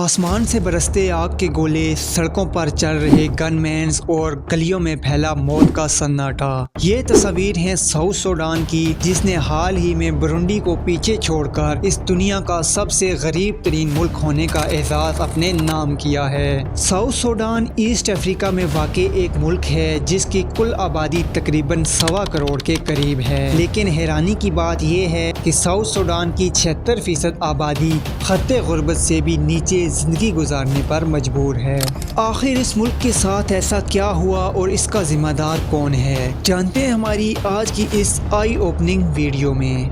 आसमान से बरसते आग के गोले, सड़कों पर चल रहे गनमैन्स और गलियों में फैला मौत का सन्नाटा। ये तस्वीर है साउथ सूडान की, जिसने हाल ही में बुरुंडी को पीछे छोड़कर इस दुनिया का सबसे गरीब तरीन मुल्क होने का एजाज अपने नाम किया है। साउथ सूडान ईस्ट अफ्रीका में वाक़ई एक मुल्क है जिसकी कुल आबादी तकरीबन 1.25 करोड़ के करीब है। लेकिन हैरानी की बात यह है कि साउथ सूडान की 76% आबादी खत्ते गुर्बत से भी नीचे जिंदगी गुजारने पर मजबूर है। आखिर इस मुल्क के साथ ऐसा क्या हुआ और इसका जिम्मेदार कौन है, जानते हैं हमारी आज की इस आई ओपनिंग वीडियो में।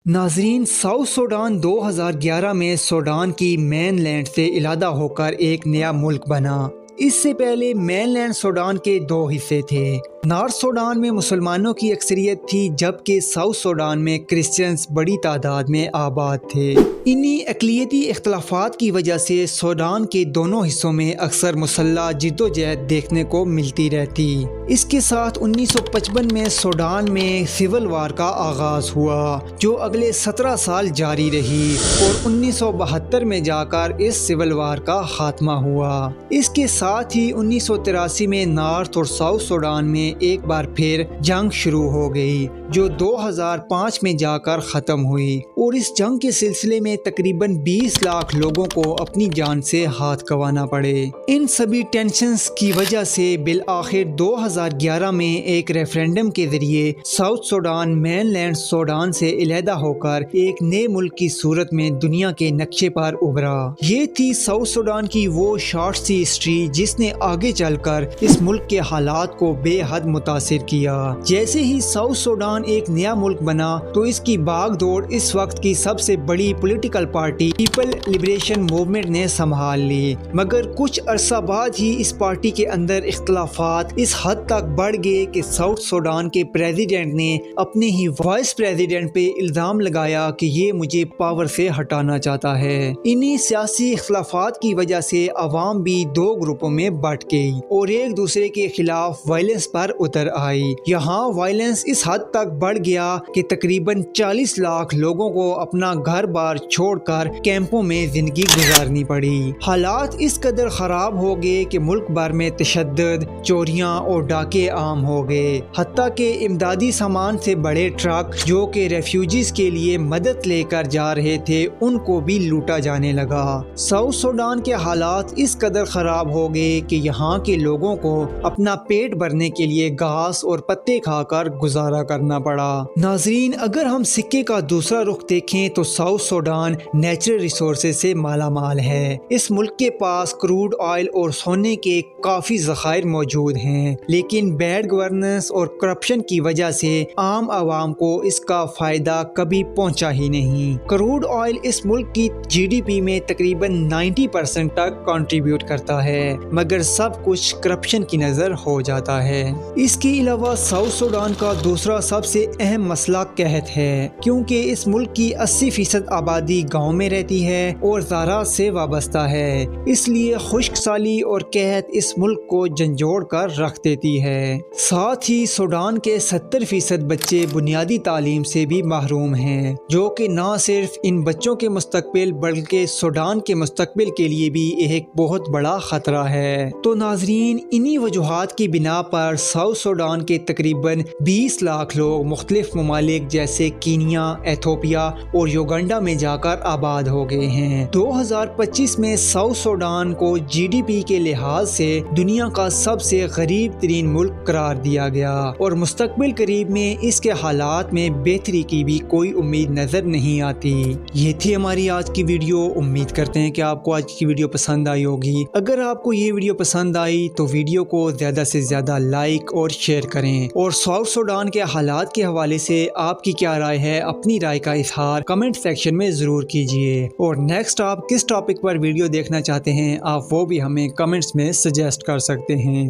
नाजरीन, साउथ सूडान 2011 में सूडान की मेनलैंड से इलादा होकर एक नया मुल्क बना। इससे पहले मेनलैंड सूडान के 2 हिस्से थे। नॉर्थ सूडान में मुसलमानों की अक्सरियत थी, जबकि साउथ सूडान में क्रिश्चियंस बड़ी तादाद में आबाद थे। इन्हीं अक़लियती इख्तलाफात की वजह से सूडान के दोनों हिस्सों में अक्सर मुसल्लह जिद्दोजहद देखने को मिलती रहती। इसके साथ 1955 में सूडान में सिविल वार का आगाज हुआ, जो अगले 17 साल जारी रही और 1972 में जाकर इस सिविल वार का खात्मा हुआ। इसके साथ ही 1983 में नॉर्थ और साउथ सूडान में एक बार फिर जंग शुरू हो गई, जो 2005 में जाकर ख़त्म हुई और इस जंग के सिलसिले में तकरीबन 20 लाख लोगों को अपनी जान से हाथ गंवाना पड़े। इन सभी टेंशन्स की वजह से बिल आखिर 2011 में एक रेफरेंडम के जरिए साउथ सूडान मेनलैंड सूडान से अलहदा होकर एक नए मुल्क की सूरत में दुनिया के नक्शे पर उभरा। ये थी साउथ सूडान की वो शॉर्ट सी हिस्ट्री जिसने आगे चलकर इस मुल्क के हालात को बेहद मुतासिर किया। जैसे ही साउथ सूडान एक नया मुल्क बना तो इसकी भागदौड़ इस वक्त की सबसे बड़ी political party people liberation movement ने संभाल ली। मगर कुछ अरसा बाद ही इस पार्टी के अंदर इख्तलाफात इस हद तक बढ़ गए कि साउथ सूडान के प्रेसिडेंट ने अपने ही वाइस प्रेसिडेंट पे इल्जाम लगाया कि ये मुझे पावर से हटाना चाहता है। इन्हीं सियासी इख्तलाफात की वजह से अवाम भी 2 ग्रुपों में बट गई और एक दूसरे के खिलाफ वायलेंस पर उतर आई। यहाँ वायलेंस इस हद तक बढ़ गया कि तकरीबन 40 लाख लोगों को अपना घर बार छोड़कर कैंपों में जिंदगी गुजारनी पड़ी। हालात इस कदर खराब हो गए कि मुल्क भर में तशद्दुद, चोरियां और डाके आम हो गए। हत्ता के इमदादी सामान से बड़े ट्रक जो कि रेफ्यूजीज के लिए मदद लेकर जा रहे थे, उनको भी लूटा जाने लगा। साउथ सूडान के हालात इस कदर खराब हो गए कि यहाँ के लोगों को अपना पेट भरने के लिए घास और पत्ते खाकर गुजारा करना पड़ा। नाजरीन, अगर हम सिक्के का दूसरा रुख देखें तो साउथ सूडान नेचुरल रिसोर्सेज से माला माल है। इस मुल्क के पास क्रूड ऑयल और सोने के काफी ज़खायर मौजूद हैं, लेकिन बैड गवर्नेंस और करप्शन की वजह से आम आवाम को इसका फायदा कभी पहुंचा ही नहीं। क्रूड ऑयल इस मुल्क की GDP में तकरीबन 90% तक कंट्रीब्यूट करता है, मगर सब कुछ करप्शन की नजर हो जाता है। इसके अलावा साउथ सूडान का दूसरा सबसे अहम मसला कहत है, क्योंकि इस मुल्क की 80% आबादी गांव में रहती है और ज़राअत से वाबस्ता है। इसलिए खुश्क साली और कहत इस मुल्क को झंझोड़ कर रख देती है। साथ ही सूडान के 70% बच्चे बुनियादी तालीम से भी महरूम हैं, जो कि न सिर्फ इन बच्चों के मुस्तकबिल बल्कि सूडान के मुस्तकबिल के लिए भी एक बहुत बड़ा खतरा है। तो नाजरीन, इन्हीं वजूहात की बिना पर साउथ सूडान के तकरीबन 20 लाख लोग मुख्तलिफ ममालिक जैसे कीनिया, एथोपिया और युगांडा में जाकर आबाद हो गए हैं। 2025 में साउथ सूडान को GDP के लिहाज से दुनिया का सबसे गरीब तरीन मुल्क करार दिया गया और मुस्तकबिल करीब में इसके हालात में बेहतरी की भी कोई उम्मीद नजर नहीं आती। ये थी हमारी आज की वीडियो। उम्मीद करते हैं कि आपको आज की वीडियो पसंद आई होगी। अगर आपको ये वीडियो पसंद आई तो वीडियो को ज़्यादा से ज़्यादा लाइक और शेयर करें, और साउथ सूडान के हालात के हवाले से आपकी क्या राय है, अपनी राय का इजहार कमेंट सेक्शन में ज़रूर कीजिए। और नेक्स्ट आप किस टॉपिक पर वीडियो देखना चाहते हैं, आप वो भी हमें कमेंट्स में सजेस्ट कर सकते हैं।